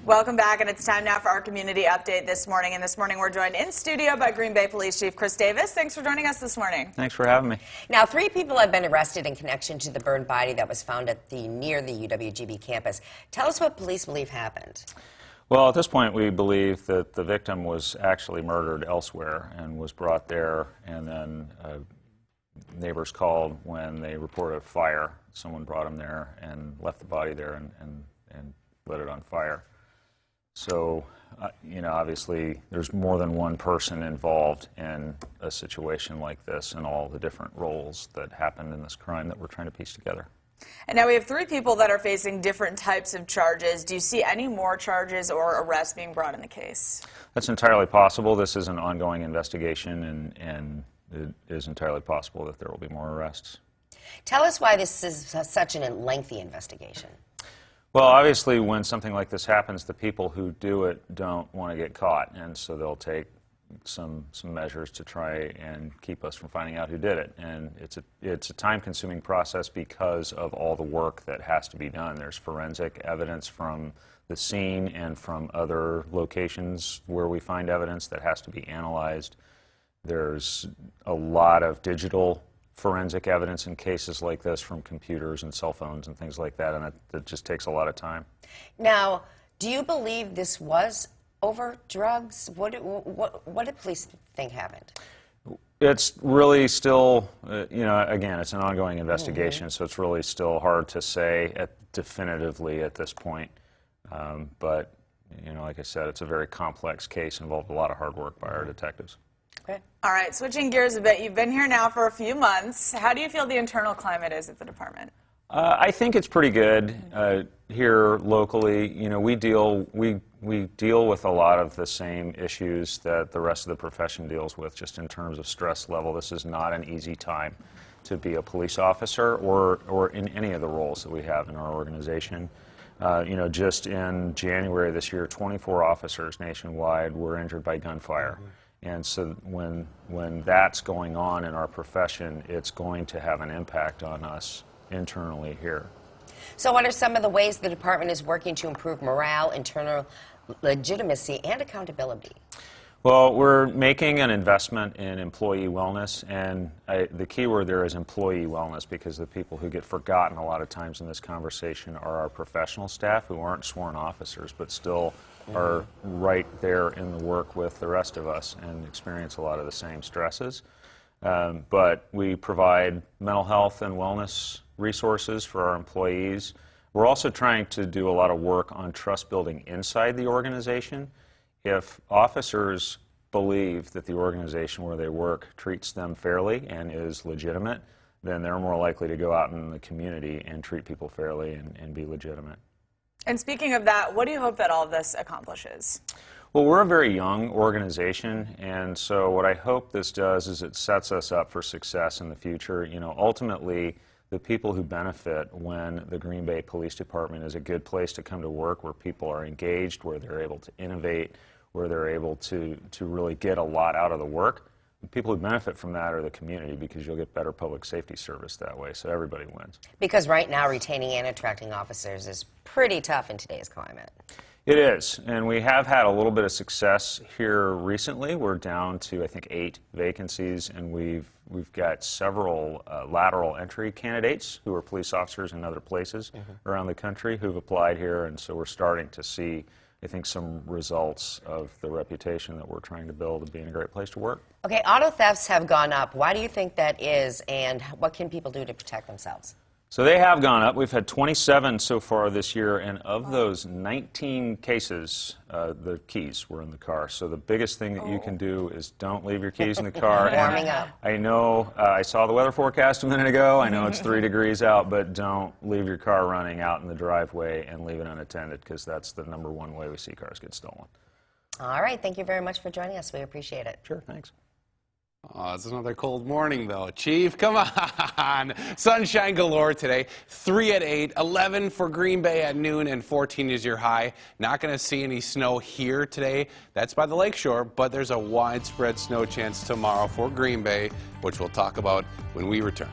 Welcome back, and it's time now for our community update this morning. And this morning we're joined in studio by Green Bay Police Chief Chris Davis. Thanks for joining us this morning. Thanks for having me. Now, 3 people have been arrested in connection to the burned body that was found at near the UWGB campus. Tell us what police believe happened. Well, at this point, we believe that the victim was actually murdered elsewhere and was brought there, and then neighbors called when they reported a fire. Someone brought him there and left the body there and lit it on fire. So, you know, obviously there's more than one person involved in a situation like this and all the different roles that happened in this crime that we're trying to piece together. And now we have 3 people that are facing different types of charges. Do you see any more charges or arrests being brought in the case? That's entirely possible. This is an ongoing investigation, and it is entirely possible that there will be more arrests. Tell us why this is such a lengthy investigation. Well, obviously, when something like this happens, the people who do it don't want to get caught, and so they'll take some measures to try and keep us from finding out who did it. And it's a time-consuming process because of all the work that has to be done. There's forensic evidence from the scene and from other locations where we find evidence that has to be analyzed. There's a lot of digital forensic evidence in cases like this from computers and cell phones and things like that, and it just takes a lot of time. Now, do you believe this was over drugs? What did police think happened? It's really still, you know, again, it's an ongoing investigation, so it's really still hard to say definitively at this point. But, you know, like I said, it's a very complex case, involved a lot of hard work by our detectives. Okay. All right, switching gears a bit, you've been here now for a few months. How do you feel the internal climate is at the department? I think it's pretty good here locally. You know, we deal with a lot of the same issues that the rest of the profession deals with, just in terms of stress level. This is not an easy time to be a police officer or in any of the roles that we have in our organization. You know, just in January this year, 24 officers nationwide were injured by gunfire. And so when that's going on in our profession, it's going to have an impact on us internally here. So what are some of the ways the department is working to improve morale, internal legitimacy, and accountability? Well, we're making an investment in employee wellness, and the key word there is employee wellness, because the people who get forgotten a lot of times in this conversation are our professional staff who aren't sworn officers but still are right there in the work with the rest of us and experience a lot of the same stresses. But we provide mental health and wellness resources for our employees. We're also trying to do a lot of work on trust building inside the organization. If officers believe that the organization where they work treats them fairly and is legitimate, then they're more likely to go out in the community and treat people fairly and be legitimate. And speaking of that, what do you hope that all of this accomplishes? Well, we're a very young organization, and so what I hope this does is it sets us up for success in the future. You know, ultimately, the people who benefit when the Green Bay Police Department is a good place to come to work, where people are engaged, where they're able to innovate, where they're able to really get a lot out of the work. The people who benefit from that are the community, because you'll get better public safety service that way, so everybody wins. Because right now, retaining and attracting officers is pretty tough in today's climate. It is, and we have had a little bit of success here recently. We're down to, I think, 8 vacancies, and we've got several lateral entry candidates who are police officers in other places around the country who've applied here, and so we're starting to see, I think, some results of the reputation that we're trying to build of being a great place to work. Okay, auto thefts have gone up. Why do you think that is, and what can people do to protect themselves? So they have gone up. We've had 27 so far this year, and of those 19 cases, the keys were in the car. So the biggest thing that you can do is don't leave your keys in the car. Warming up. I know, I saw the weather forecast a minute ago. I know it's 3 degrees out, but don't leave your car running out in the driveway and leave it unattended, because that's the #1 way we see cars get stolen. All right, thank you very much for joining us. We appreciate it. Sure, thanks. Oh, it's another cold morning, though. Chief, come on. Sunshine galore today. 3 at 8, 11 for Green Bay at noon, and 14 is your high. Not going to see any snow here today. That's by the lakeshore, but there's a widespread snow chance tomorrow for Green Bay, which we'll talk about when we return.